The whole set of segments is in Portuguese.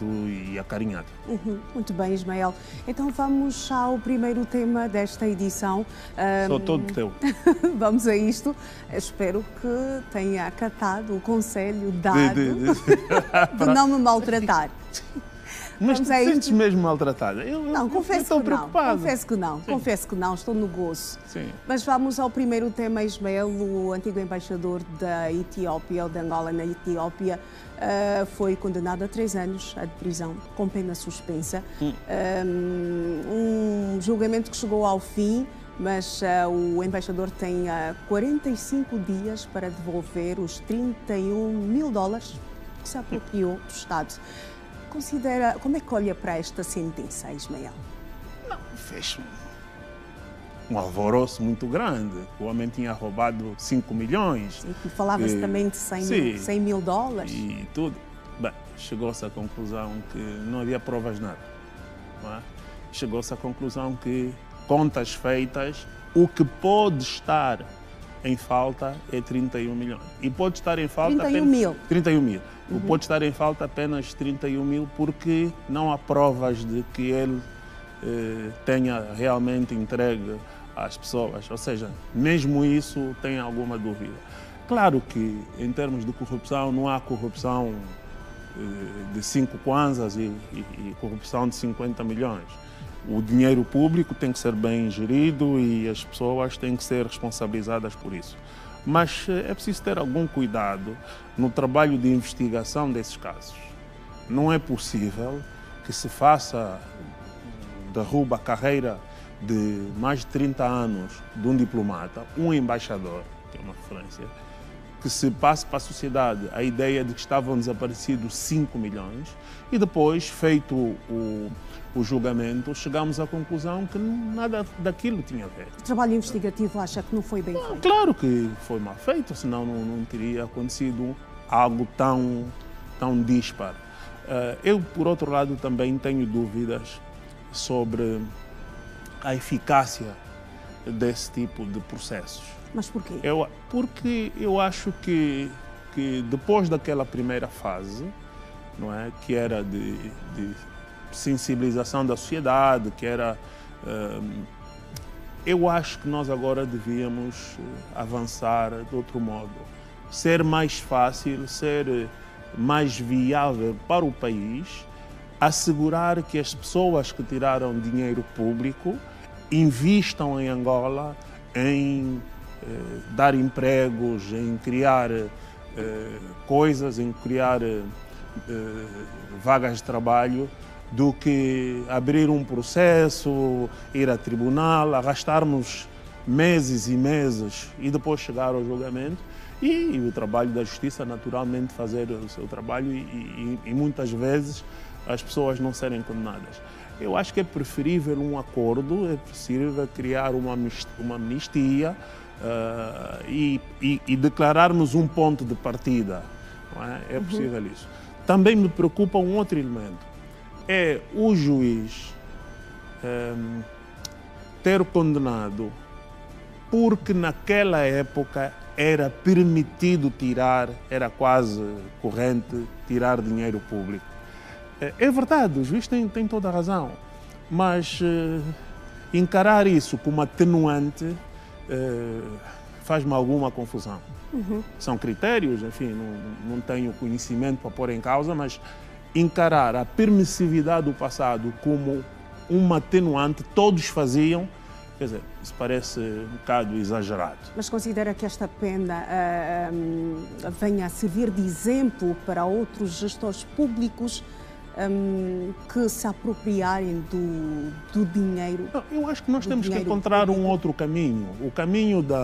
e acarinhado. Muito bem, Ismael. Então vamos ao primeiro tema desta edição. Sou todo teu. Vamos a isto. Espero que tenha acatado o conselho dado de não me maltratar. Mas tu te sentes mesmo maltratada? Não, confesso que não. Confesso que não. Confesso que não. Estou no gozo. Sim. Mas vamos ao primeiro tema, Ismael. O antigo embaixador da Etiópia, ou de Angola na Etiópia, foi condenado a 3 anos de prisão, com pena suspensa. Um julgamento que chegou ao fim, mas o embaixador tem 45 dias para devolver os 31 mil dólares que se apropriou do Estado. Considera, como é que olha para esta sentença, Ismael? Não, fez um alvoroço muito grande. O homem tinha roubado 5 milhões. E falava-se também de 100 mil dólares. E tudo. Bem, chegou-se à conclusão que não havia provas nada. Não é? Chegou-se à conclusão que, contas feitas, o que pode estar em falta é 31 milhões. E pode estar em falta 31 mil. 31 mil. Pode estar em falta apenas 31 mil porque não há provas de que ele tenha realmente entregue às pessoas. Ou seja, mesmo isso tem alguma dúvida. Claro que, em termos de corrupção, não há corrupção de 5 kwanzas e corrupção de 50 milhões. O dinheiro público tem que ser bem gerido e as pessoas têm que ser responsabilizadas por isso. Mas é preciso ter algum cuidado no trabalho de investigação desses casos. Não é possível que se faça, derruba a carreira de mais de 30 anos de um diplomata, um embaixador, que é uma referência, que se passe para a sociedade a ideia de que estavam desaparecidos 5 milhões e depois, feito o julgamento, chegamos à conclusão que nada daquilo tinha a ver. O trabalho investigativo acha que não foi bem feito? Claro que foi mal feito, senão não teria acontecido algo tão disparo. Eu, por outro lado, também tenho dúvidas sobre a eficácia desse tipo de processos. Mas porquê? Porque eu acho que depois daquela primeira fase, não é, que era de sensibilização da sociedade, que era... eu acho que nós agora devíamos avançar de outro modo. Ser mais fácil, ser mais viável para o país, assegurar que as pessoas que tiraram dinheiro público investam em Angola em dar empregos, em criar coisas, em criar vagas de trabalho, do que abrir um processo, ir a tribunal, arrastarmos meses e meses e depois chegar ao julgamento. E o trabalho da justiça, naturalmente, fazer o seu trabalho e muitas vezes as pessoas não serem condenadas. Eu acho que é preferível um acordo, é preferível criar uma amnistia e declararmos um ponto de partida. Não é? É possível isso. Também me preocupa um outro elemento. É o juiz ter condenado porque naquela época era permitido tirar, era quase corrente tirar dinheiro público. É verdade, o juiz tem toda a razão, mas encarar isso como atenuante faz-me alguma confusão. São critérios, enfim, não tenho conhecimento para pôr em causa, mas encarar a permissividade do passado como uma atenuante, todos faziam, quer dizer, isso parece um bocado exagerado. Mas considera que esta pena venha a servir de exemplo para outros gestores públicos que se apropriarem do dinheiro? Não, eu acho que nós temos que encontrar público. Um outro caminho. O caminho de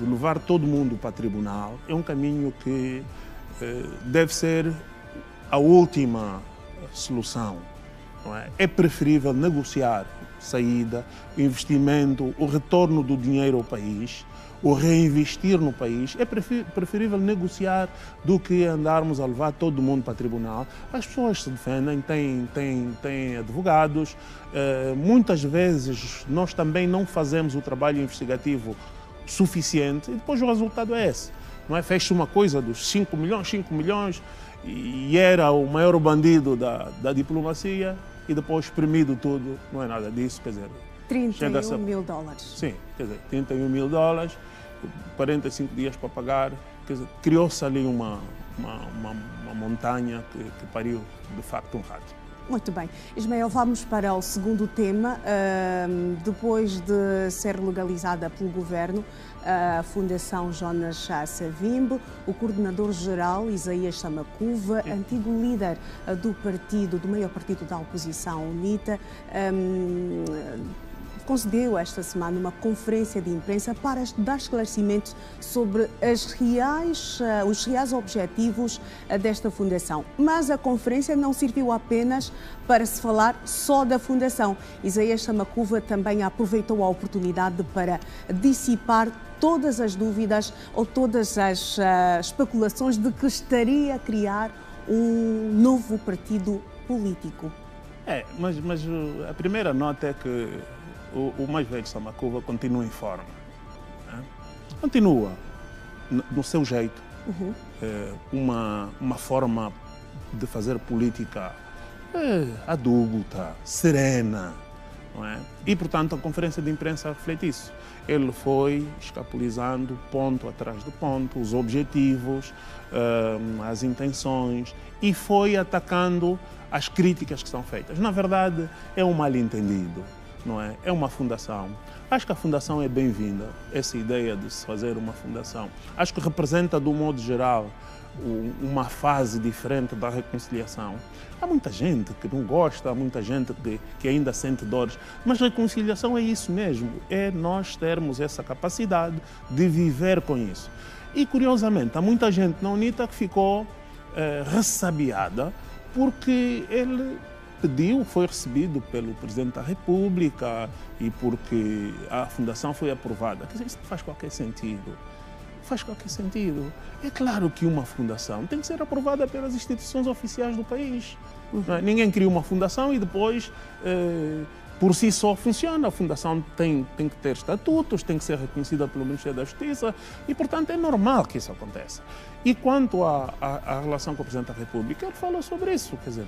levar todo mundo para o tribunal é um caminho que deve ser a última solução. Não é? É preferível negociar saída, investimento, o retorno do dinheiro ao país, o reinvestir no país. É preferível negociar do que andarmos a levar todo mundo para o tribunal. As pessoas se defendem, têm advogados. Muitas vezes nós também não fazemos o trabalho investigativo suficiente e depois o resultado é esse. Não é? Fecha uma coisa dos 5 milhões e era o maior bandido da diplomacia e depois exprimido tudo, não é nada disso, quer dizer... 31 mil dólares. Sim, quer dizer, 31 mil dólares, 45 dias para pagar, quer dizer, criou-se ali uma montanha que pariu, de facto, um rato. Muito bem. Ismael, vamos para o segundo tema. Depois de ser legalizada pelo Governo, a Fundação Jonas Savimbi, o coordenador-geral Isaías Samakuva, antigo líder do maior partido da oposição, UNITA, concedeu esta semana uma conferência de imprensa para dar esclarecimentos sobre os reais objetivos desta fundação. Mas a conferência não serviu apenas para se falar só da fundação. Isaías Samakuva também aproveitou a oportunidade para dissipar todas as dúvidas ou todas as especulações de que estaria a criar um novo partido político. Mas a primeira nota é que o mais velho Samakuva continua em forma. Né? Continua no seu jeito, uma forma de fazer política adulta, serena. Não é? E, portanto, a conferência de imprensa reflete isso. Ele foi escapulizando ponto atrás de ponto, os objetivos, as intenções, e foi atacando as críticas que são feitas. Na verdade, é um mal-entendido. Não é? É uma fundação. Acho que a fundação é bem-vinda, essa ideia de se fazer uma fundação. Acho que representa, do modo geral, uma fase diferente da reconciliação. Há muita gente que não gosta, há muita gente que ainda sente dores, mas reconciliação é isso mesmo, é nós termos essa capacidade de viver com isso. E, curiosamente, há muita gente na UNITA que ficou ressabiada porque ele pediu, foi recebido pelo Presidente da República e porque a fundação foi aprovada. Quer dizer, isso não faz qualquer sentido. Não faz qualquer sentido. É claro que uma fundação tem que ser aprovada pelas instituições oficiais do país. Ninguém cria uma fundação e depois, por si só, funciona. A fundação tem que ter estatutos, tem que ser reconhecida pelo Ministério da Justiça e, portanto, é normal que isso aconteça. E quanto à relação com o Presidente da República, ele falou sobre isso, quer dizer,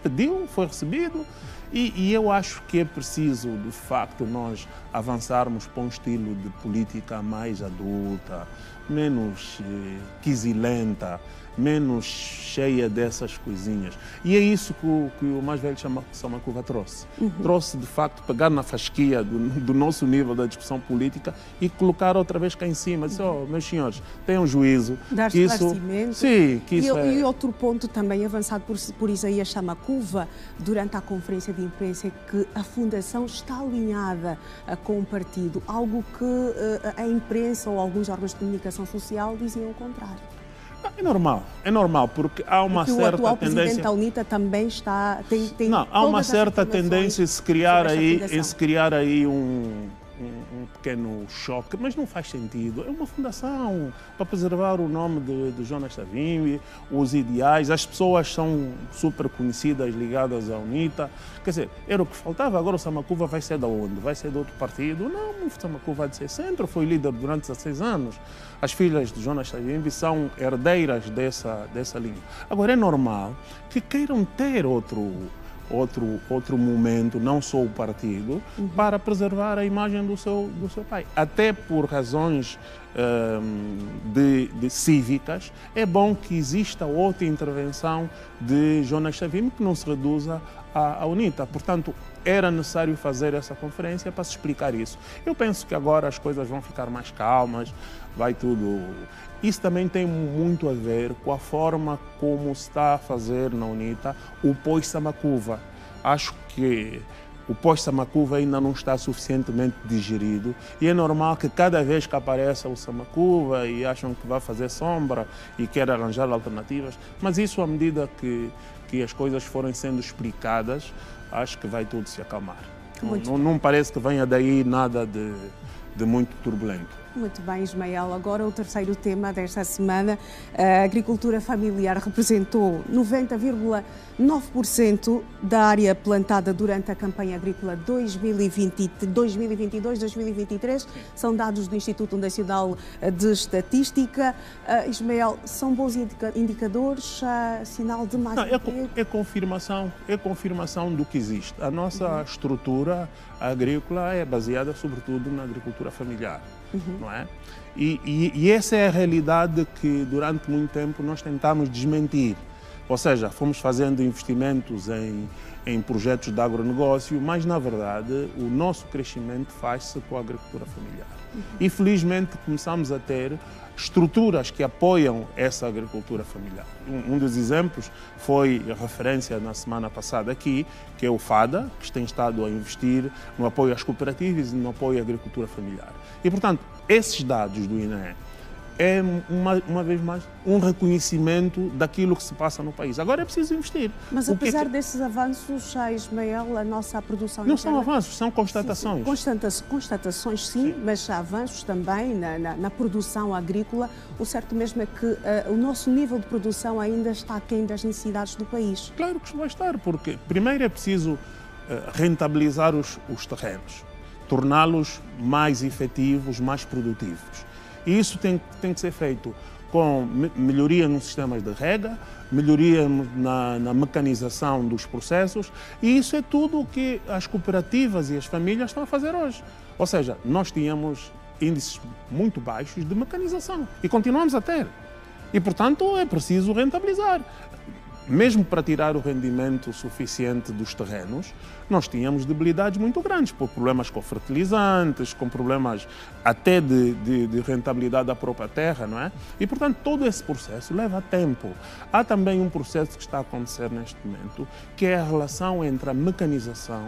pediu, foi recebido e eu acho que é preciso, de facto, nós avançarmos para um estilo de política mais adulta, menos quisilenta, menos cheia dessas coisinhas. E é isso que o mais velho Samakuva trouxe. Trouxe, de facto, pegar na fasquia do nosso nível da discussão política e colocar outra vez cá em cima. Dizer, meus senhores, tenham juízo. Dar esclarecimento. Sim, que isso E outro ponto também avançado por Isaías Samakuva durante a conferência de imprensa é que a Fundação está alinhada com o partido, algo que a imprensa ou alguns órgãos de comunicação social diziam o contrário. É normal, porque há uma certa tendência... O atual presidente da UNITA também tem Não, há uma certa tendência em se criar aí um pequeno choque, mas não faz sentido. É uma fundação para preservar o nome de Jonas Savimbi, os ideais, as pessoas são super conhecidas, ligadas à UNITA. Quer dizer, era o que faltava. Agora o Samakuva vai ser de onde? Vai ser de outro partido? Não, o Samakuva vai de ser centro, foi líder durante 16 anos. As filhas de Jonas Savimbi são herdeiras dessa linha. Agora, é normal que queiram ter outro momento, não só o partido, para preservar a imagem do seu pai. Até por razões de cívicas, é bom que exista outra intervenção de Jonas Savimbi que não se reduza à UNITA. Portanto, era necessário fazer essa conferência para se explicar isso. Eu penso que agora as coisas vão ficar mais calmas, vai tudo... Isso também tem muito a ver com a forma como se está a fazer na UNITA o pós-Samakuva. Acho que o pós-Samakuva ainda não está suficientemente digerido e é normal que cada vez que apareça o Samakuva e acham que vai fazer sombra e quer arranjar alternativas, mas isso à medida que as coisas forem sendo explicadas, acho que vai tudo se acalmar. Não parece que venha daí nada de muito turbulento. Muito bem, Ismael. Agora o terceiro tema desta semana. A agricultura familiar representou 90,9% da área plantada durante a campanha agrícola 2022-2023. São dados do Instituto Nacional de Estatística. Ismael, são bons indicadores, sinal de mais... Não, é confirmação do que existe. A nossa estrutura agrícola é baseada sobretudo na agricultura familiar. Não é? E essa é a realidade que durante muito tempo nós tentamos desmentir. Ou seja, fomos fazendo investimentos em projetos de agronegócio, mas na verdade o nosso crescimento faz-se com a agricultura familiar. E felizmente começamos a ter estruturas que apoiam essa agricultura familiar. Um dos exemplos foi a referência na semana passada aqui, que é o FADA, que tem estado a investir no apoio às cooperativas e no apoio à agricultura familiar. E, portanto, esses dados do INE é, uma vez mais, um reconhecimento daquilo que se passa no país. Agora é preciso investir. Mas apesar desses avanços, Ismael, a nossa produção... Não são avanços, são constatações. Constatações, sim, mas há avanços também na produção agrícola. O certo mesmo é que o nosso nível de produção ainda está aquém das necessidades do país. Claro que vai estar, porque primeiro é preciso rentabilizar os terrenos, torná-los mais efetivos, mais produtivos. E isso tem que ser feito com melhoria nos sistemas de rega, melhoria na mecanização dos processos, e isso é tudo o que as cooperativas e as famílias estão a fazer hoje. Ou seja, nós tínhamos índices muito baixos de mecanização e continuamos a ter. E, portanto, é preciso rentabilizar. Mesmo para tirar o rendimento suficiente dos terrenos, nós tínhamos debilidades muito grandes, por problemas com fertilizantes, com problemas até de rentabilidade da própria terra, não é? E, portanto, todo esse processo leva tempo. Há também um processo que está a acontecer neste momento, que é a relação entre a mecanização,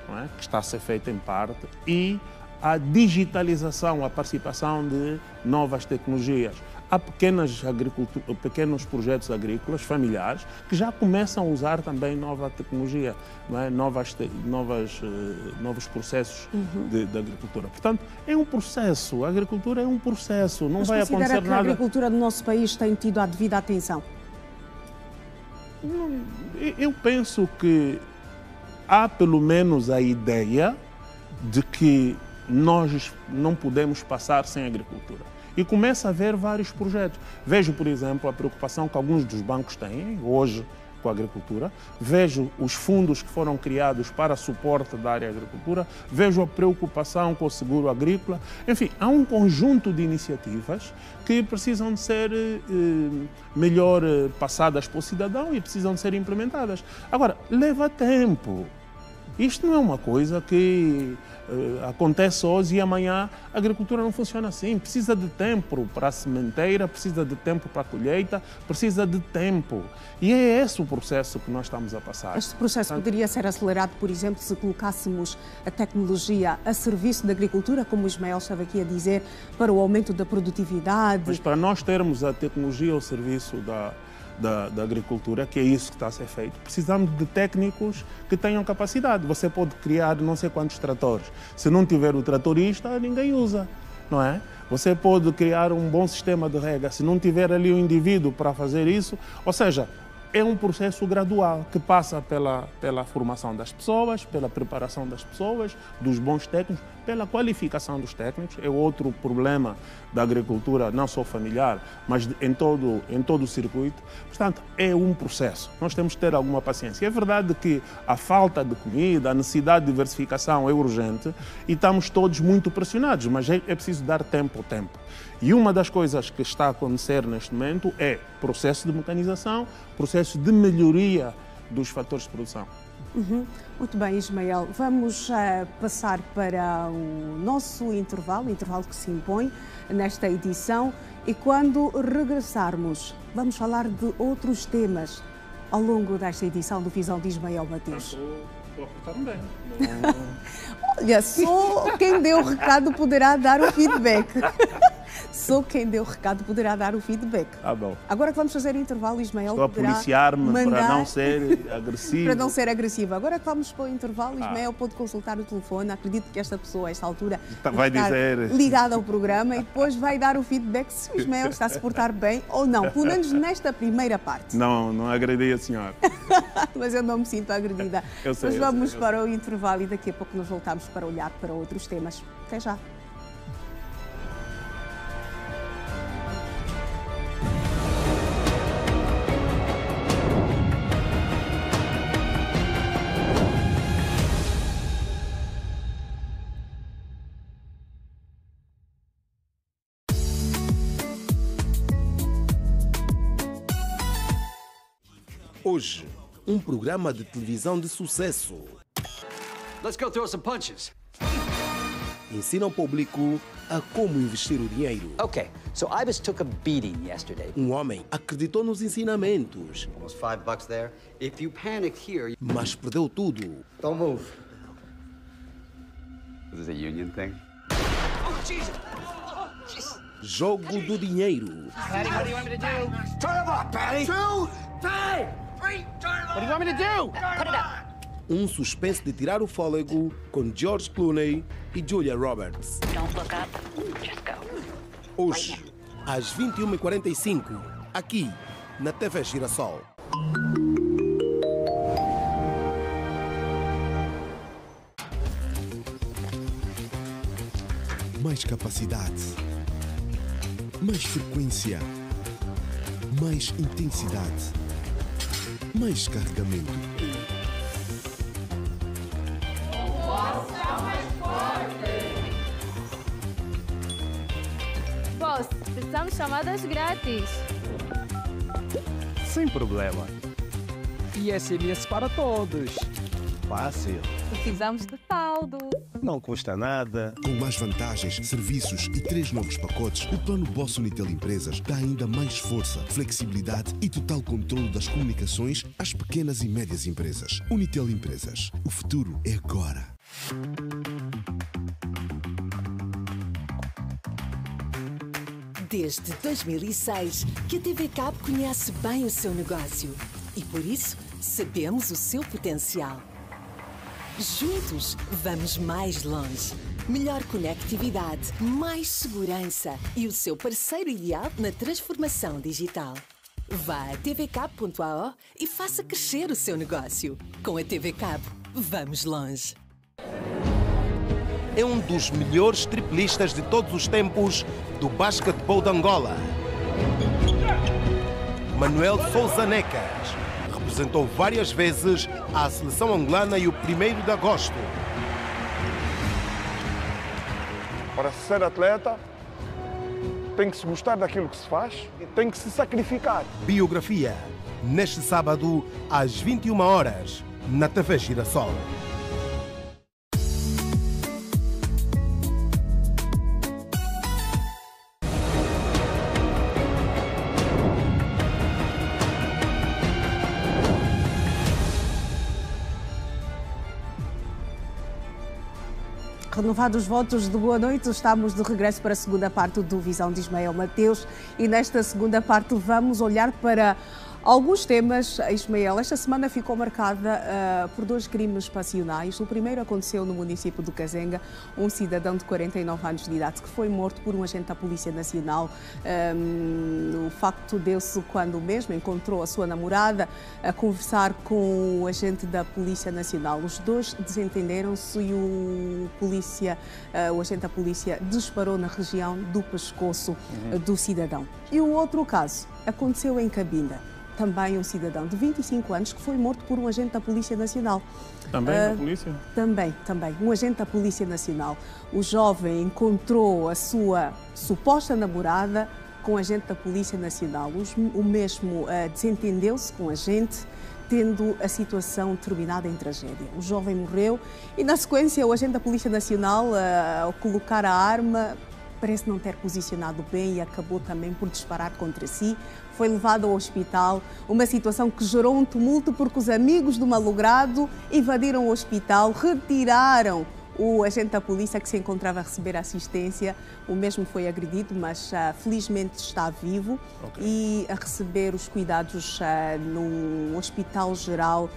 não é? Que está a ser feita em parte, e a digitalização, a participação de novas tecnologias. Há pequenos projetos agrícolas familiares que já começam a usar também nova tecnologia, não é? Novos processos de agricultura. Portanto, é um processo, a agricultura é um processo, não vai acontecer nada... Mas considera que a agricultura do nosso país tem tido a devida atenção? Eu penso que há pelo menos a ideia de que nós não podemos passar sem agricultura. E começa a haver vários projetos. Vejo, por exemplo, a preocupação que alguns dos bancos têm hoje com a agricultura, vejo os fundos que foram criados para suporte da área da agricultura, vejo a preocupação com o seguro agrícola. Enfim, há um conjunto de iniciativas que precisam de ser melhor passadas para o cidadão e precisam de ser implementadas. Agora, leva tempo. Isto não é uma coisa que acontece hoje e amanhã. A agricultura não funciona assim. Precisa de tempo para a sementeira, precisa de tempo para a colheita, precisa de tempo. E é esse o processo que nós estamos a passar. Este processo poderia ser acelerado, por exemplo, se colocássemos a tecnologia a serviço da agricultura, como o Ismael estava aqui a dizer, para o aumento da produtividade. Mas para nós termos a tecnologia ao serviço da agricultura, que é isso que está a ser feito, precisamos de técnicos que tenham capacidade. Você pode criar não sei quantos tratores. Se não tiver o tratorista, ninguém usa, não é? Você pode criar um bom sistema de rega. Se não tiver ali um indivíduo para fazer isso, ou seja, é um processo gradual que passa pela formação das pessoas, pela preparação das pessoas, dos bons técnicos, pela qualificação dos técnicos. É outro problema da agricultura, não só familiar, mas em todo o circuito. Portanto, é um processo. Nós temos que ter alguma paciência. É verdade que a falta de comida, a necessidade de diversificação é urgente e estamos todos muito pressionados, mas é preciso dar tempo ao tempo. E uma das coisas que está a acontecer neste momento é processo de mecanização, processo de melhoria dos fatores de produção. Muito bem, Ismael. Vamos passar para o nosso intervalo, o intervalo que se impõe nesta edição. E quando regressarmos, vamos falar de outros temas ao longo desta edição do Visão de Ismael Mateus. Estou a portar-me bem. Olha, só quem deu o recado poderá dar o feedback. Só quem deu o recado poderá dar o feedback. Ah, bom. Agora que vamos fazer o intervalo, Ismael Estou a policiar-me para não ser agressivo. Para não ser agressivo. Agora que vamos para o intervalo, Ismael pode consultar o telefone. Acredito que esta pessoa, a esta altura, vai dizer ligada ao programa e depois vai dar o feedback se o Ismael está a se portar bem ou não. Pelo menos nesta primeira parte. Não agredi a senhora. Mas eu não me sinto agredida. Eu sei, Mas vamos eu para o intervalo e daqui a pouco nos voltamos para olhar para outros temas. Até já. Hoje, um programa de televisão de sucesso. Let's go throw some punches. Ensina ao público a como investir o dinheiro. Okay, so Ibis took a beating yesterday. Um homem acreditou nos ensinamentos, Almost $5 there. If you panic here, mas perdeu tudo. don't move. Is this a union thing? Jogo do dinheiro. Patty, what do you want me to do? Turn him up, Patty! 2, 3, 3, turn him up! What do you want me to do? Put it up! Um suspense de tirar o fôlego com George Clooney e Julia Roberts. Don't look up, just go. Hoje, às 21h45, aqui na TV Girassol. Mais capacidade, mais frequência, mais intensidade, mais carregamento. Boss, precisamos de chamadas grátis. Sem problema. E SMS para todos. Fácil. Precisamos de saldo. Não custa nada. Com mais vantagens, serviços e 3 novos pacotes, o plano Boss Unitel Empresas dá ainda mais força, flexibilidade e total controle das comunicações às pequenas e médias empresas. Unitel Empresas. O futuro é agora. Desde 2006 que a TV Cabo conhece bem o seu negócio e, por isso, sabemos o seu potencial. Juntos, vamos mais longe. Melhor conectividade, mais segurança e o seu parceiro ideal na transformação digital. Vá a tvcabo.ao e faça crescer o seu negócio. Com a TV Cabo, vamos longe. É um dos melhores triplistas de todos os tempos do basquetebol de Angola. Manuel Sousa Necas representou várias vezes a seleção angolana e o 1º de agosto. Para ser atleta, tem que se gostar daquilo que se faz e tem que se sacrificar. Biografia, neste sábado, às 21 horas, na TV Girassol. Renovados os votos de boa noite, estamos de regresso para a segunda parte do Visão de Ismael Mateus e nesta segunda parte vamos olhar para alguns temas. Ismael, esta semana ficou marcada por 2 crimes passionais. O primeiro aconteceu no município do Kazenga, um cidadão de 49 anos de idade que foi morto por um agente da Polícia Nacional. O facto deu-se quando o mesmo encontrou a sua namorada a conversar com o agente da Polícia Nacional. Os dois desentenderam-se e o agente da polícia disparou na região do pescoço do cidadão. E o outro caso aconteceu em Cabinda. Também um cidadão de 25 anos que foi morto por um agente da Polícia Nacional. Também da polícia? Também. Um agente da Polícia Nacional. O jovem encontrou a sua suposta namorada com o agente da Polícia Nacional. O mesmo desentendeu-se com o agente, tendo a situação terminada em tragédia. O jovem morreu e, na sequência, o agente da Polícia Nacional, ao colocar a arma, parece não ter posicionado bem e acabou também por disparar contra si. Foi levado ao hospital, uma situação que gerou um tumulto porque os amigos do malogrado invadiram o hospital, retiraram O agente da polícia que se encontrava a receber assistência, o mesmo foi agredido, mas felizmente está vivo e a receber os cuidados no Hospital Geral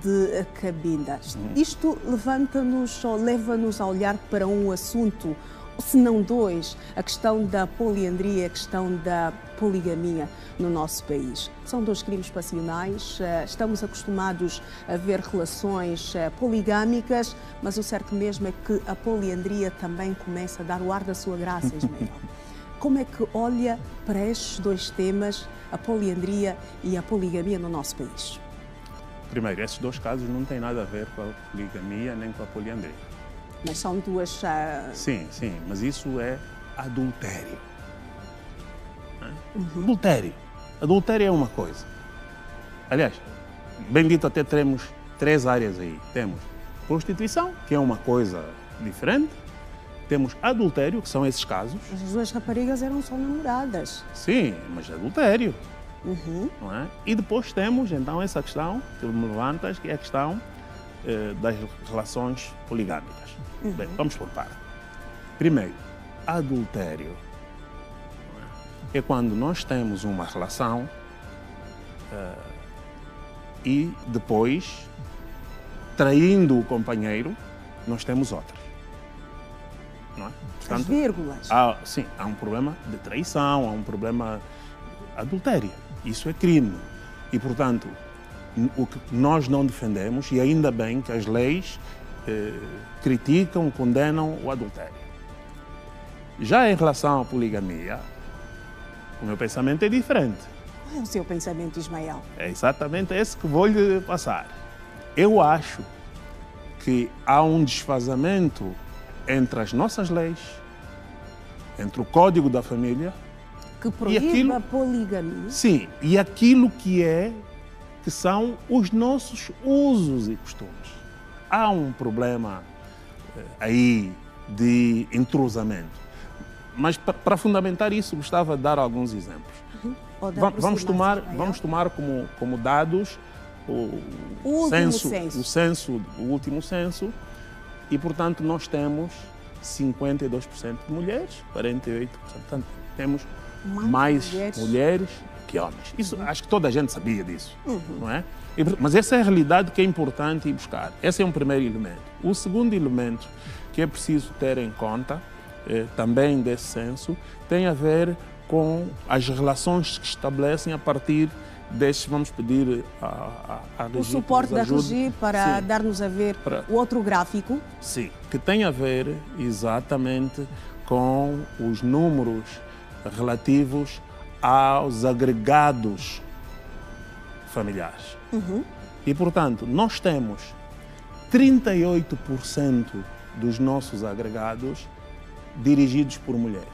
de Cabinda. Isto levanta-nos ou leva-nos a olhar para um assunto, se não dois, a questão da poliandria, a questão da poligamia no nosso país. São dois crimes passionais, estamos acostumados a ver relações poligâmicas, mas o certo mesmo é que a poliandria também começa a dar o ar da sua graça, Ismael. Como é que olha para estes dois temas, a poliandria e a poligamia no nosso país? Primeiro, esses dois casos não têm nada a ver com a poligamia nem com a poliandria. Mas são duas... Sim, mas isso é adultério. Adultério. Adultério é uma coisa. Aliás, bem dito, até temos 3 áreas aí. Temos prostituição, que é uma coisa diferente. Temos adultério, que são esses casos. As duas raparigas eram só namoradas. Sim, mas adultério. Não é? E depois temos, então, essa questão que me levantas, que é a questão das relações poligâmicas. Bem, vamos por parte. Primeiro, adultério é quando nós temos uma relação e depois, traindo o companheiro, nós temos outra. Não é? Portanto, as vírgulas. Sim, há um problema de traição, há um problema de adultério. Isso é crime. E, portanto, o que nós não defendemos, e ainda bem que as leis criticam, condenam o adultério. Já em relação à poligamia, o meu pensamento é diferente. Qual é o seu pensamento, Ismael? É exatamente esse que vou lhe passar. Eu acho que há um desfazamento entre as nossas leis, entre o Código da Família... Que proíbe a poligamia. Sim, e aquilo que são os nossos usos e costumes. Há um problema aí de entrosamento. Mas para fundamentar isso, gostava de dar alguns exemplos. Vamos tomar como dados o último censo, e, portanto, nós temos 52% de mulheres, 48%. Portanto, temos mais mulheres que homens. Isso, acho que toda a gente sabia disso, não é? Mas essa é a realidade que é importante ir buscar. Esse é um primeiro elemento. O segundo elemento que é preciso ter em conta, também desse censo, tem a ver com as relações que estabelecem a partir destes, vamos pedir a Regi, o suporte da Regi para dar-nos a ver o outro gráfico. Sim, que tem a ver exatamente com os números relativos aos agregados familiares. E, portanto, nós temos 38% dos nossos agregados dirigidos por mulheres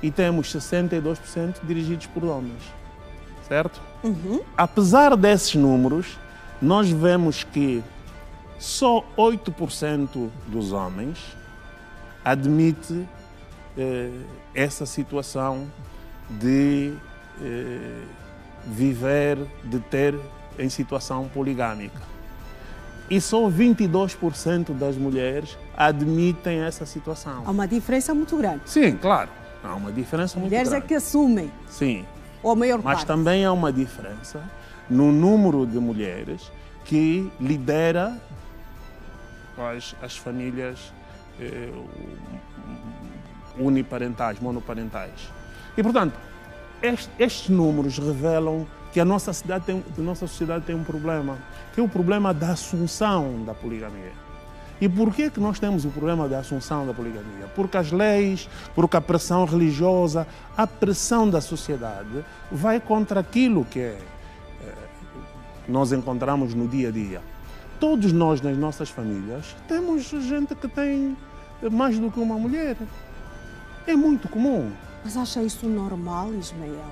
e temos 62% dirigidos por homens, certo? Apesar desses números, nós vemos que só 8% dos homens admite essa situação de viver, de ter em situação poligâmica. E só 22% das mulheres admitem essa situação. Há uma diferença muito grande. Sim, claro. Há uma diferença muito grande. Mulheres é que assumem. Sim. Ou a maior parte. Mas também há uma diferença no número de mulheres que lidera as famílias uniparentais, monoparentais. E, portanto, estes números revelam que a nossa sociedade tem um problema, que é o problema da assunção da poligamia. E por que nós temos o problema da assunção da poligamia? Porque as leis, porque a pressão religiosa, a pressão da sociedade vai contra aquilo que nós encontramos no dia a dia. Todos nós, nas nossas famílias, temos gente que tem mais do que uma mulher. É muito comum. Mas acha isso normal, Ismael?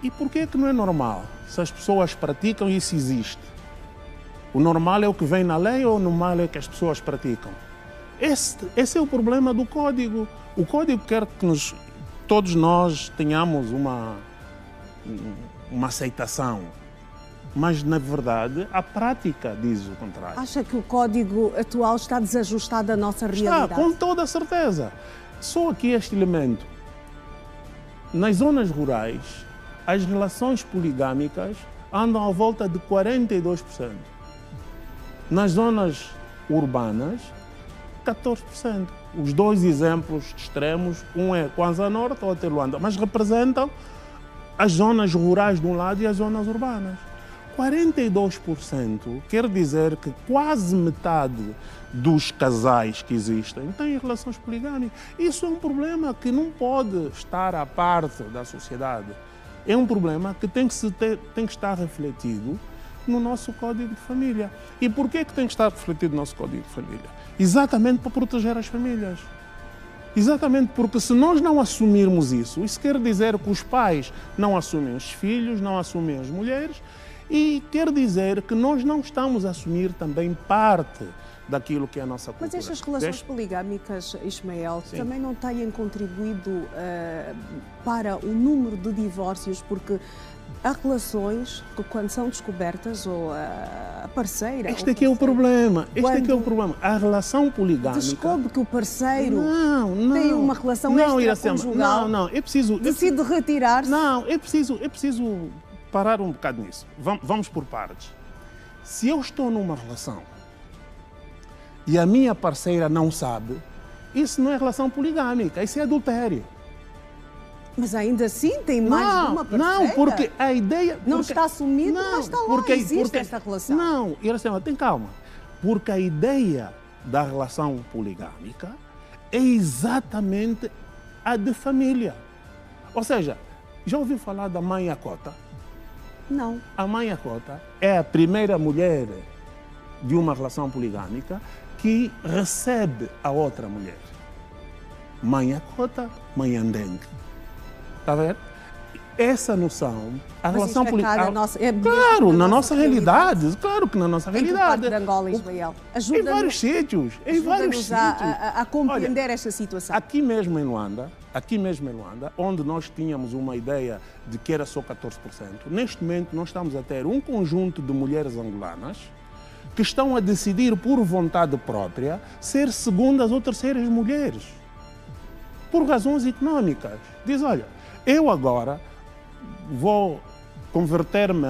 E por que não é normal? Se as pessoas praticam, isso existe. O normal é o que vem na lei ou o normal é que as pessoas praticam? Esse é o problema do Código. O Código quer que todos nós tenhamos uma aceitação Mas, na verdade, a prática diz o contrário. Acha que o código atual está desajustado à nossa realidade? Está, com toda a certeza. Só aqui este elemento. Nas zonas rurais, as relações poligâmicas andam à volta de 42%. Nas zonas urbanas, 14%. Os dois exemplos extremos, um é Kwanza Norte, outro é Luanda, mas representam as zonas rurais de um lado e as zonas urbanas. 42% quer dizer que quase metade dos casais que existem têm relações poligâmicas. Isso é um problema que não pode estar à parte da sociedade. É um problema que tem que estar refletido no nosso Código de Família. E por que tem que estar refletido no nosso Código de Família? Exatamente para proteger as famílias. Exatamente porque se nós não assumirmos isso quer dizer que os pais não assumem os filhos, não assumem as mulheres, e quer dizer que nós não estamos a assumir também parte daquilo que é a nossa cultura. Mas estas relações poligâmicas, Ismael, Sim. também não têm contribuído para o número de divórcios, porque há relações que, quando são descobertas, ou a parceira... Este aqui é o problema. Este aqui é o problema. A relação poligâmica... descobre que o parceiro não, tem uma relação extraconjugal, é preciso... decide retirar-se... Não, é preciso parar um bocado nisso. Vamos por partes. Se eu estou numa relação e a minha parceira não sabe, isso não é relação poligâmica, isso é adultério. Mas ainda assim tem mais de uma parceira. Não, porque a ideia... Não está assumido, mas está lá, existe esta relação. Não, Iracema, tem calma. Porque a ideia da relação poligâmica é exatamente a de família. Ou seja, já ouviu falar da mãe Acota? Não. A mãe Acota é a primeira mulher de uma relação poligâmica que recebe a outra mulher. Mãe Acota, mãe Andengue. Está a ver? Essa noção, a relação poligâmica... Claro, na nossa realidade. Claro que na nossa realidade. Em que parte de Angola, Ismael? Em vários sítios. Em vários sítios. A compreender esta situação. Aqui mesmo em Luanda, onde nós tínhamos uma ideia de que era só 14%, neste momento nós estamos a ter um conjunto de mulheres angolanas que estão a decidir por vontade própria ser segundas ou terceiras mulheres. Por razões económicas. Diz, olha, eu agora vou converter-me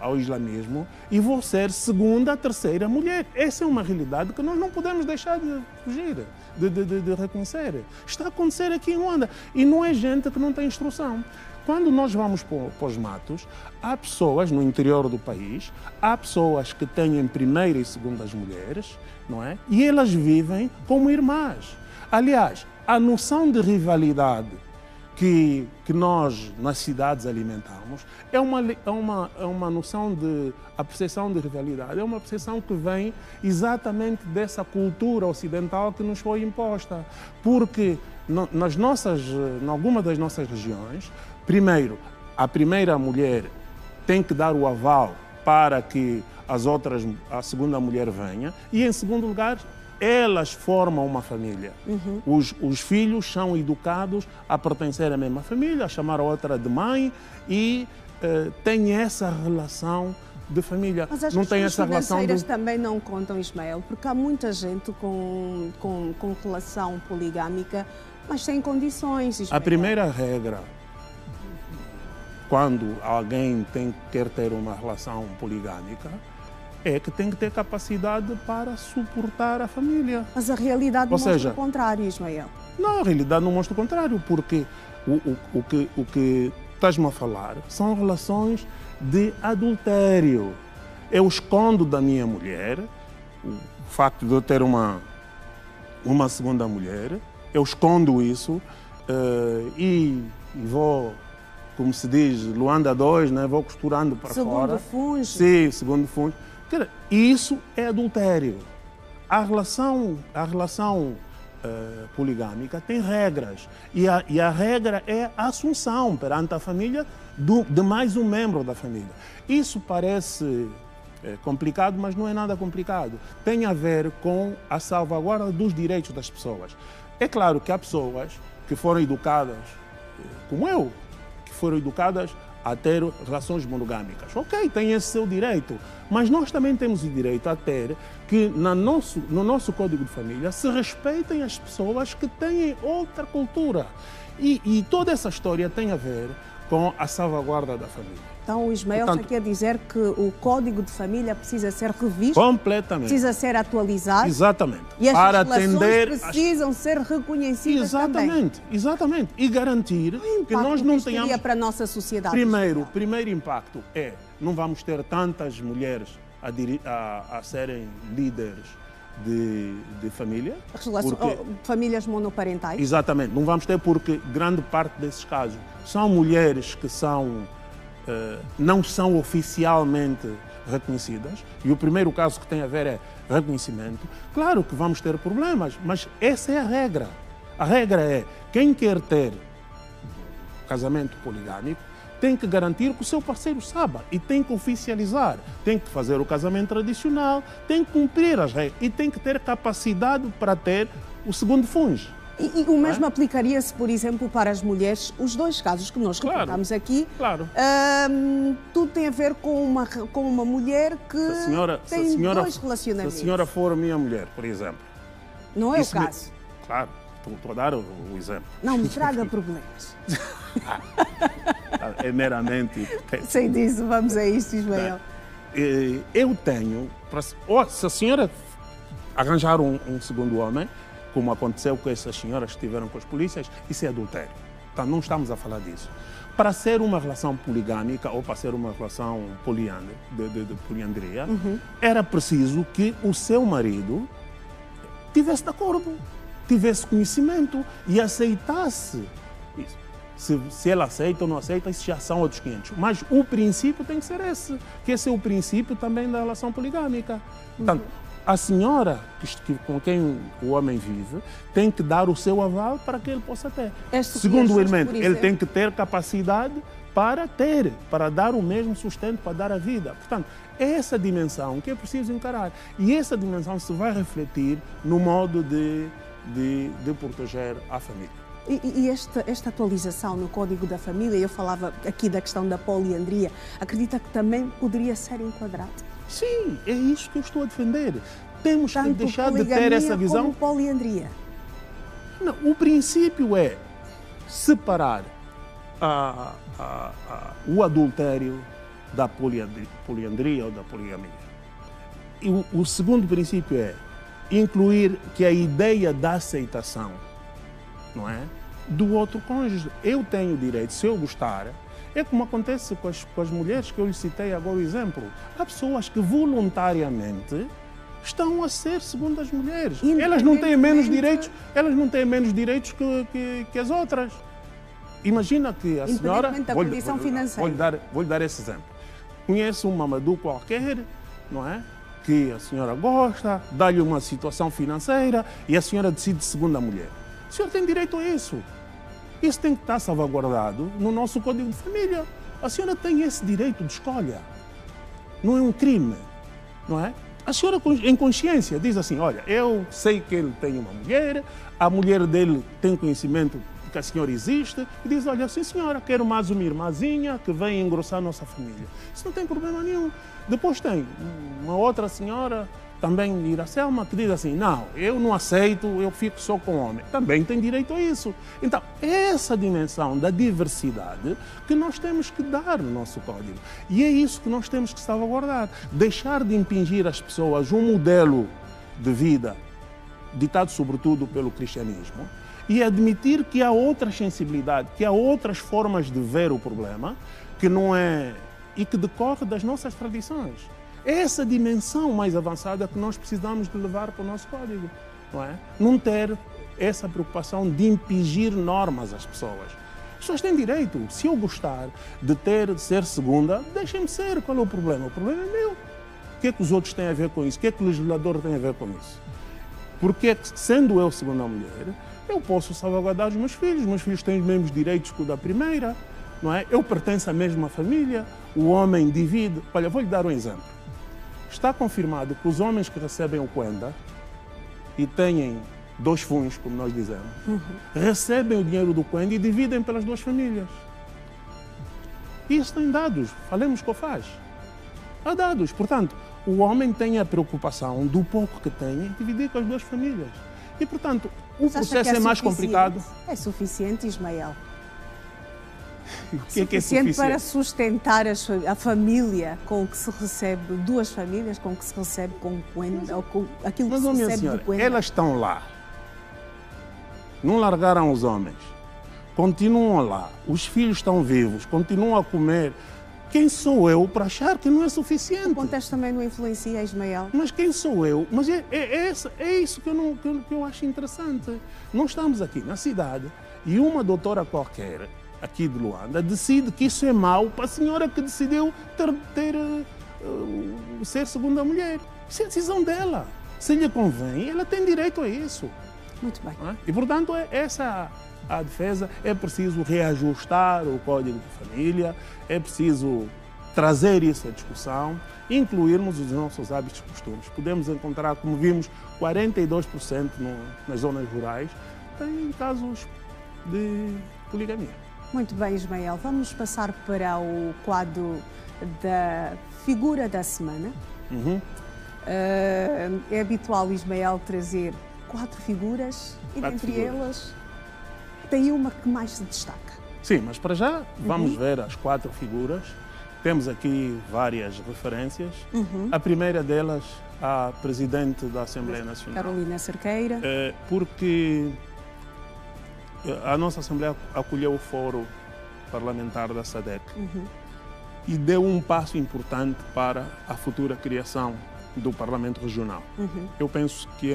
ao islamismo e vou ser segunda, terceira mulher. Essa é uma realidade que nós não podemos deixar de fugir, de reconhecer. Está a acontecer aqui em Luanda. E não é gente que não tem instrução. Quando nós vamos para os matos, há pessoas no interior do país, há pessoas que têm primeira e segundas mulheres, não é? E elas vivem como irmãs. Aliás, a noção de rivalidade que nós nas cidades alimentamos é uma noção de... A percepção de rivalidade é uma percepção que vem exatamente dessa cultura ocidental que nos foi imposta. Porque em alguma das nossas regiões, primeiro, a primeira mulher tem que dar o aval para que a segunda mulher venha, e em segundo lugar, elas formam uma família. Os filhos são educados a pertencer à mesma família, a chamar a outra de mãe, e têm essa relação de família. Mas as não tem essa relação também não contam, Ismael, porque há muita gente com relação poligâmica, mas sem condições, Ismael. A primeira regra, quando alguém quer ter uma relação poligâmica, é que tem que ter capacidade para suportar a família. Mas a realidade mostra o contrário, Ismael. Não, a realidade não mostra o contrário, porque o que estás-me a falar são relações de adultério. Eu escondo da minha mulher o facto de eu ter uma segunda mulher, eu escondo isso e vou, como se diz, Luanda 2, né? Vou costurando para fora. Segundo funge. Sim, segundo funge. Isso é adultério. A relação poligâmica tem regras. E a regra é a assunção perante a família de mais um membro da família. Isso parece complicado, mas não é nada complicado. Tem a ver com a salvaguarda dos direitos das pessoas. É claro que há pessoas que foram educadas, como eu, que foram educadas a ter relações monogâmicas. Ok, tem esse seu direito, mas nós também temos o direito a ter que no nosso Código de Família se respeitem as pessoas que têm outra cultura. E toda essa história tem a ver com a salvaguarda da família. Então, o Ismael já quer dizer que o Código de Família precisa ser revisto, completamente, precisa ser atualizado. Exatamente. E as para relações atender precisam ser reconhecidas também. Exatamente. E garantir que nós não tenhamos... para a nossa sociedade. Primeiro impacto é, não vamos ter tantas mulheres a serem líderes de família. Famílias monoparentais. Exatamente. Não vamos ter porque grande parte desses casos são mulheres que não são oficialmente reconhecidas. E o primeiro caso que tem a ver é reconhecimento. Claro que vamos ter problemas, mas essa é a regra. A regra é, quem quer ter casamento poligâmico tem que garantir que o seu parceiro saiba e tem que oficializar, tem que fazer o casamento tradicional, tem que cumprir as regras e tem que ter capacidade para ter o segundo funge. E o mesmo aplicaria-se, por exemplo, para as mulheres, os dois casos que nós reportamos aqui. Claro. Tudo tem a ver com uma mulher que tem dois relacionamentos. Se a senhora for minha mulher, por exemplo. Não é o caso. Claro, estou a dar o exemplo. Não me traga problemas. É meramente hipotético. Sei disso, vamos a isto, Ismael. Eu tenho, se a senhora arranjar um segundo homem, como aconteceu com essas senhoras que estiveram com as polícias, isso é adultério. Então não estamos a falar disso. Para ser uma relação poligâmica ou para ser uma relação de poliandria, era preciso que o seu marido tivesse de acordo, tivesse conhecimento e aceitasse isso. Se ela aceita ou não aceita, isso já são outros 500. Mas o princípio tem que ser esse, que esse é o princípio também da relação poligâmica. Portanto, a senhora com quem o homem vive tem que dar o seu aval para que ele possa ter. Segundo o elemento, ele tem que ter capacidade para dar o mesmo sustento, para dar a vida. Portanto, é essa dimensão que é preciso encarar. E essa dimensão se vai refletir no modo de proteger a família. E esta atualização no Código da Família, eu falava aqui da questão da poliandria, acredita que também poderia ser enquadrado? Sim, é isso que eu estou a defender. Temos que deixar de ter essa visão. Como poliandria. Não, o princípio é separar o adultério da poliandria ou da poligamia. E o segundo princípio é incluir que a ideia da aceitação, não é, do outro cônjuge. Eu tenho direito, se eu gostar, é como acontece com as mulheres que eu lhe citei agora o exemplo. Há pessoas que voluntariamente estão a ser segundo as mulheres. Elas não têm menos direitos, que as outras. Imagina que a senhora... Vou-lhe dar esse exemplo. Conhece um mamadou qualquer, não é? Que a senhora gosta, dá-lhe uma situação financeira e a senhora decide segunda mulher. A senhora tem direito a isso. Isso tem que estar salvaguardado no nosso Código de Família. A senhora tem esse direito de escolha. Não é um crime, não é? A senhora, em consciência, diz assim, olha, eu sei que ele tem uma mulher, a mulher dele tem conhecimento de que a senhora existe, e diz, olha, sim senhora, quero mais uma irmãzinha que vem engrossar a nossa família. Isso não tem problema nenhum. Depois tem uma outra senhora, também Iracelma, que diz assim, não, eu não aceito, eu fico só com homem. Também tem direito a isso. Então, essa dimensão da diversidade que nós temos que dar no nosso código. E é isso que nós temos que salvaguardar. Deixar de impingir às pessoas um modelo de vida ditado sobretudo pelo cristianismo e admitir que há outras sensibilidades, que há outras formas de ver o problema, que não é... e que decorre das nossas tradições. É essa dimensão mais avançada que nós precisamos de levar para o nosso código, não é? Não ter essa preocupação de impingir normas às pessoas. As pessoas têm direito. Se eu gostar de ser segunda, deixem-me ser. Qual é o problema? O problema é meu. O que é que os outros têm a ver com isso? O que é que o legislador tem a ver com isso? Porque, sendo eu segunda mulher, eu posso salvaguardar os meus filhos. Os meus filhos têm os mesmos direitos que o da primeira, não é? Eu pertenço à mesma família. O homem divide. Olha, vou-lhe dar um exemplo. Está confirmado que os homens que recebem o Quenda e têm 2 fundos, como nós dizemos, recebem o dinheiro do Quenda e dividem pelas 2 famílias. Isso tem dados, falemos com o FAS. Há dados. Portanto, o homem tem a preocupação do pouco que tem em dividir com as duas famílias. E, portanto, o processo é mais complicado. É suficiente, Ismael? O que é suficiente para sustentar a família com o que se recebe, duas famílias com o que se recebe com Cuenda, ou com aquilo que se recebe senhora, do Cuenda? elas estão lá. Não largaram os homens. Continuam lá. Os filhos estão vivos, continuam a comer. Quem sou eu para achar que não é suficiente? O contexto também não influencia, Ismael? Mas quem sou eu? Mas é isso que eu acho interessante. Nós estamos aqui na cidade e uma doutora qualquer aqui de Luanda decide que isso é mau para a senhora que decidiu ser segunda mulher. Isso é a decisão dela. Se lhe convém, ela tem direito a isso. Muito bem. E, portanto, essa a defesa. É preciso reajustar o Código de Família, é preciso trazer isso à discussão, incluirmos os nossos hábitos e costumes. Podemos encontrar, como vimos, 42% nas zonas rurais têm casos de poligamia. Muito bem, Ismael. Vamos passar para o quadro da figura da semana. É habitual, Ismael, trazer 4 figuras e dentre elas tem uma que mais se destaca. Sim, mas para já vamos ver as 4 figuras. Temos aqui várias referências. A primeira delas, a Presidente da Assembleia Nacional. Carolina Cerqueira. Porque a nossa Assembleia acolheu o Fórum Parlamentar da SADC e deu um passo importante para a futura criação do Parlamento Regional. Eu penso que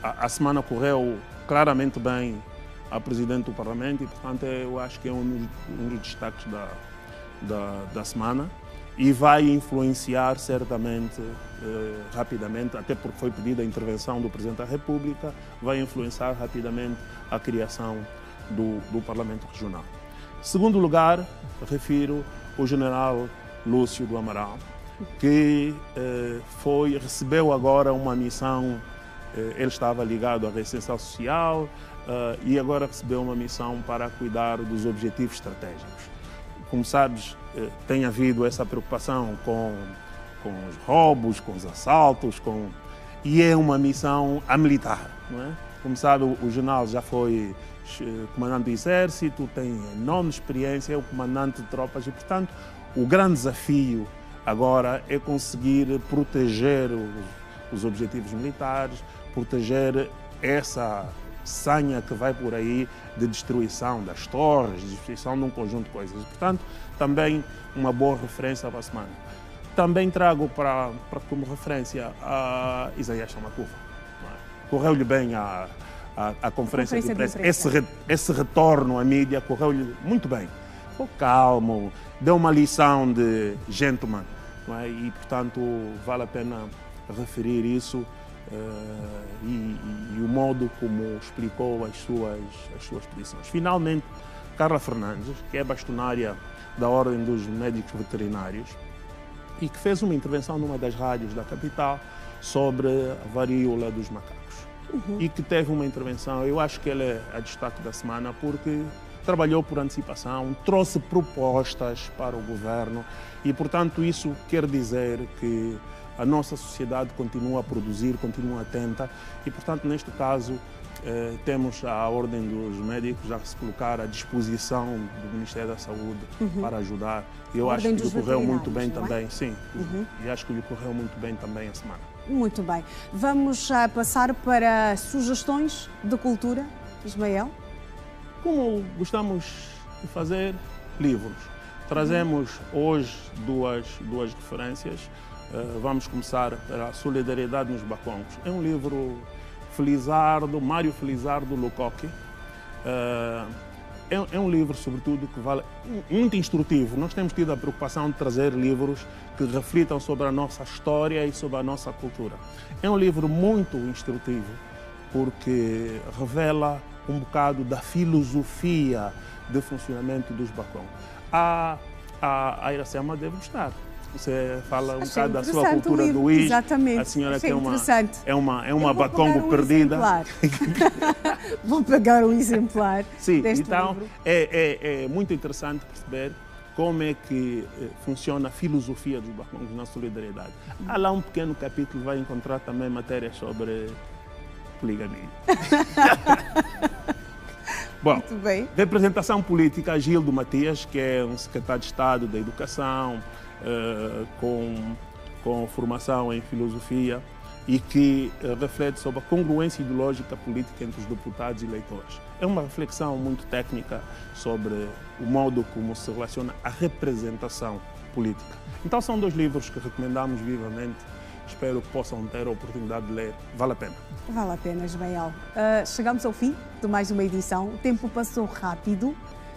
a semana correu claramente bem a Presidente do Parlamento e, portanto, eu acho que é um dos destaques da semana e vai influenciar certamente, rapidamente, até porque foi pedida a intervenção do Presidente da República, vai influenciar rapidamente a criação do Parlamento Regional. Segundo lugar, refiro o General Lúcio do Amaral, que recebeu agora uma missão. Ele estava ligado à Ressência Social e agora recebeu uma missão para cuidar dos objetivos estratégicos. Como sabes, tem havido essa preocupação com os roubos, com os assaltos, e é uma missão militar, não é? Como sabe, o general já foi comandante do Exército, tem enorme experiência, é o comandante de tropas e, portanto, o grande desafio agora é conseguir proteger os objetivos militares, proteger essa sanha que vai por aí de destruição das torres, de destruição de um conjunto de coisas. Portanto, também uma boa referência para a semana. Também trago como referência a Isaías Samakuva. Correu-lhe bem a conferência de imprensa. Esse retorno à mídia correu-lhe muito bem. Ficou calmo, deu uma lição de gentleman. Não é? E, portanto, vale a pena referir isso e o modo como explicou as suas posições. Finalmente, Carla Fernandes, que é bastonária da Ordem dos Médicos Veterinários e que fez uma intervenção numa das rádios da capital sobre a varíola dos macacos. E que teve uma intervenção, eu acho que ela é a destaque da semana, porque trabalhou por antecipação, trouxe propostas para o governo e, portanto, isso quer dizer que a nossa sociedade continua a produzir, continua atenta e, portanto, neste caso, temos a Ordem dos Médicos a se colocar à disposição do Ministério da Saúde para ajudar. Eu acho que lhe correu muito bem também, sim, e acho que lhe correu muito bem também a semana. Muito bem. Vamos passar para sugestões de cultura, Ismael? Como gostamos de fazer, livros. Trazemos hoje duas referências. Vamos começar pela Solidariedade nos Bacongos. É um livro Mário Felizardo Lucoque. É um livro, sobretudo, que vale muito instrutivo. Nós temos tido a preocupação de trazer livros que reflitam sobre a nossa história e sobre a nossa cultura. É um livro muito instrutivo, porque revela um bocado da filosofia de funcionamento dos Bacongos. A Iracema deve gostar. Você fala um bocado da sua cultura do Is. Exatamente. A senhora que interessante. é uma Bacongo perdida. Vou pegar um exemplar. Sim, deste então livro. é muito interessante perceber como é que funciona a filosofia dos Barcongos na solidariedade. Há lá um pequeno capítulo, vai encontrar também matérias sobre poligamia. Bom, muito bem. Representação política, Gildo Matias, que é um secretário de Estado da Educação, com formação em filosofia e que reflete sobre a congruência ideológica política entre os deputados e eleitores. É uma reflexão muito técnica sobre o modo como se relaciona a representação política. Então são 2 livros que recomendamos vivamente. Espero que possam ter a oportunidade de ler. Vale a pena. Vale a pena, Ismael. Chegamos ao fim de mais uma edição. O tempo passou rápido,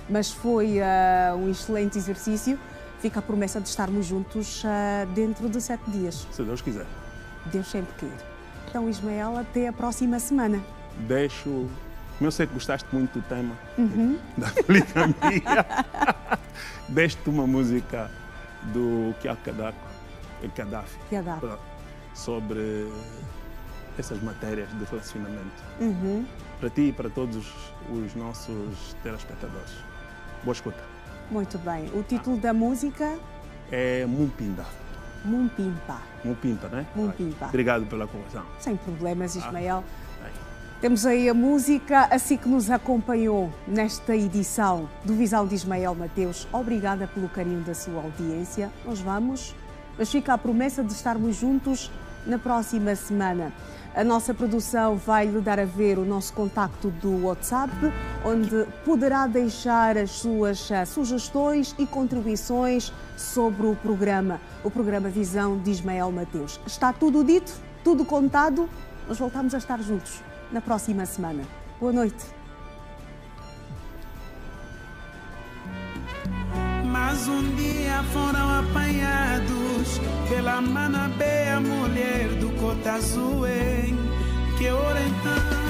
mas foi um excelente exercício. Fica a promessa de estarmos juntos dentro de 7 dias. Se Deus quiser. Deus sempre quer. Então, Ismael, até a próxima semana. Como eu sei que gostaste muito do tema da poligamia, deixo-te uma música do Gaddafi. Sobre essas matérias de relacionamento. Para ti e para todos os nossos telespectadores. Boa escuta. Muito bem. O título da música é Mumpinda. Mumpimpa, né? Mumpimpa. Obrigado pela conversação. Sem problemas, Ismael. Temos aí a música, assim que nos acompanhou nesta edição do Visão de Ismael Mateus. Obrigada pelo carinho da sua audiência. Nós vamos, mas fica a promessa de estarmos juntos na próxima semana. A nossa produção vai lhe dar a ver o nosso contacto do WhatsApp, onde poderá deixar as suas sugestões e contribuições sobre o programa Visão de Ismael Mateus. Está tudo dito, tudo contado. Nós voltamos a estar juntos na próxima semana. Boa noite. Mas um dia foram apanhados pela Manabé, a mulher do Cota Azul, que ora então